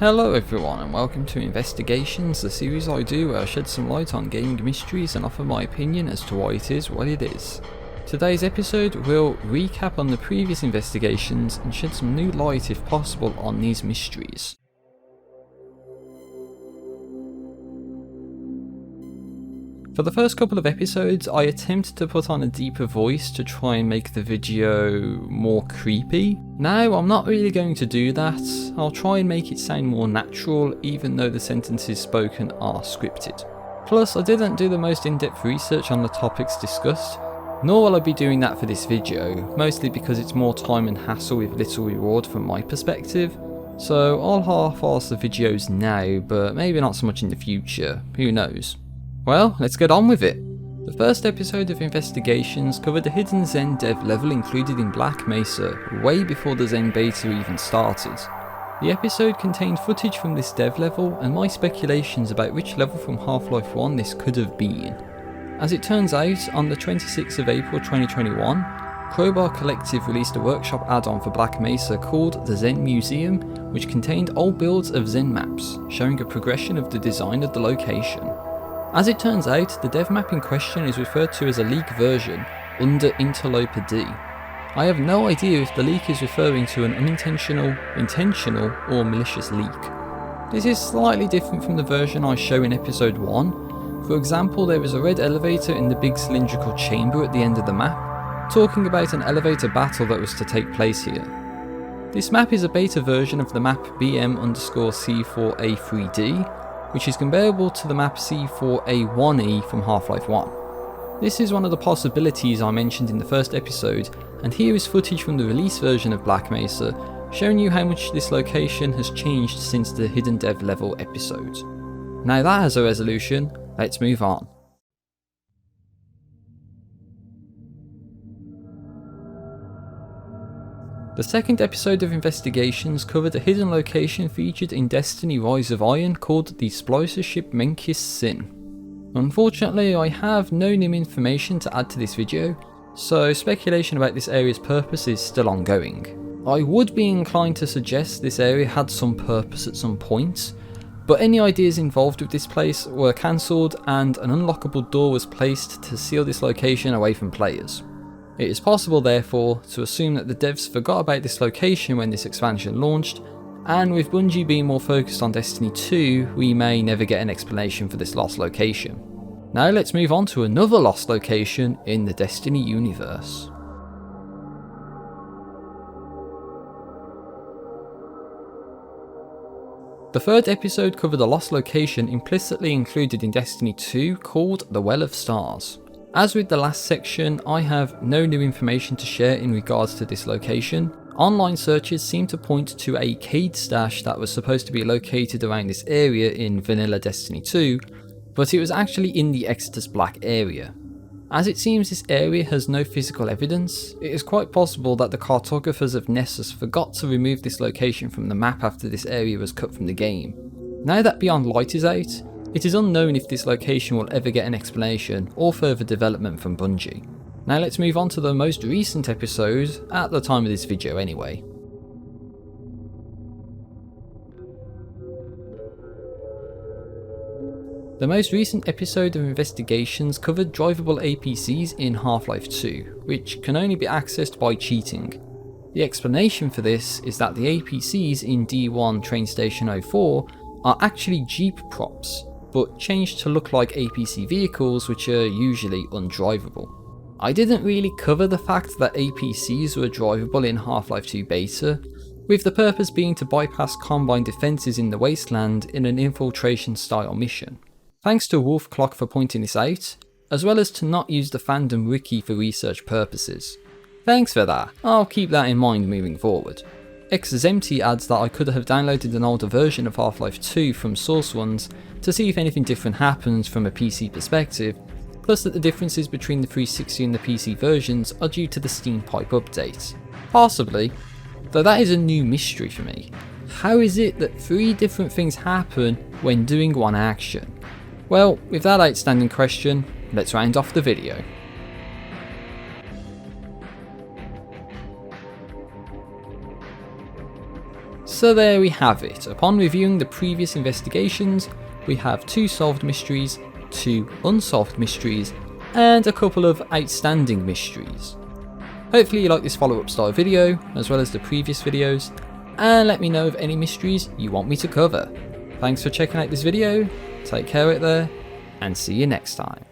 Hello everyone and welcome to Investigations, the series I do where I shed some light on gaming mysteries and offer my opinion as to why it is what it is. Today's episode will recap on the previous investigations and shed some new light if possible on these mysteries. For the first couple of episodes, I attempted to put on a deeper voice to try and make the video more creepy. Now, I'm not really going to do that. I'll try and make it sound more natural, even though the sentences spoken are scripted. Plus, I didn't do the most in-depth research on the topics discussed, nor will I be doing that for this video, mostly because it's more time and hassle with little reward from my perspective. So I'll half-arse the videos now, but maybe not so much in the future, who knows. Well, let's get on with it. The first episode of Investigations covered the hidden Zen dev level included in Black Mesa, way before the Zen beta even started. The episode contained footage from this dev level and my speculations about which level from Half-Life 1 this could have been. As it turns out, on the 26th of April 2021, Crowbar Collective released a workshop add-on for Black Mesa called the Zen Museum, which contained old builds of Zen maps, showing a progression of the design of the location. As it turns out, the dev map in question is referred to as a leak version under Interloper D. I have no idea if the leak is referring to an unintentional, intentional, or malicious leak. This is slightly different from the version I show in episode 1. For example, there is a red elevator in the big cylindrical chamber at the end of the map, talking about an elevator battle that was to take place here. This map is a beta version of the map BM_C4A3D, which is comparable to the map C4A1E from Half-Life 1. This is one of the possibilities I mentioned in the first episode, and here is footage from the release version of Black Mesa, showing you how much this location has changed since the hidden dev level episode. Now that has a resolution, let's move on. The second episode of Investigations covered a hidden location featured in Destiny Rise of Iron called the Splicer Ship Menkis Sin. Unfortunately, I have no new information to add to this video, so speculation about this area's purpose is still ongoing. I would be inclined to suggest this area had some purpose at some point, but any ideas involved with this place were cancelled and an unlockable door was placed to seal this location away from players. It is possible, therefore, to assume that the devs forgot about this location when this expansion launched, and with Bungie being more focused on Destiny 2, we may never get an explanation for this lost location. Now let's move on to another lost location in the Destiny universe. The third episode covered a lost location implicitly included in Destiny 2 called the Well of Stars. As with the last section, I have no new information to share in regards to this location. Online searches seem to point to a Cade stash that was supposed to be located around this area in vanilla Destiny 2, but it was actually in the Exodus Black area. As it seems this area has no physical evidence, it is quite possible that the cartographers of Nessus forgot to remove this location from the map after this area was cut from the game. Now that Beyond Light is out, it is unknown if this location will ever get an explanation or further development from Bungie. Now let's move on to the most recent episode, at the time of this video anyway. The most recent episode of Investigations covered drivable APCs in Half-Life 2, which can only be accessed by cheating. The explanation for this is that the APCs in D1 Train Station 04 are actually Jeep props, but changed to look like APC vehicles which are usually undrivable. I didn't really cover the fact that APCs were drivable in Half-Life 2 beta, with the purpose being to bypass Combine defences in the Wasteland in an infiltration style mission. Thanks to Wolf Clock for pointing this out, as well as to not use the fandom wiki for research purposes. Thanks for that, I'll keep that in mind moving forward. Xempty adds that I could have downloaded an older version of Half-Life 2 from Source Ones to see if anything different happens from a PC perspective, plus that the differences between the 360 and the PC versions are due to the Steam Pipe update. Possibly, though that is a new mystery for me. How is it that 3 different things happen when doing one action? Well, with that outstanding question, let's round off the video. So there we have it. Upon reviewing the previous investigations, we have 2 solved mysteries, 2 unsolved mysteries, and a couple of outstanding mysteries. Hopefully you like this follow-up style video, as well as the previous videos, and let me know of any mysteries you want me to cover. Thanks for checking out this video, take care out there, and see you next time.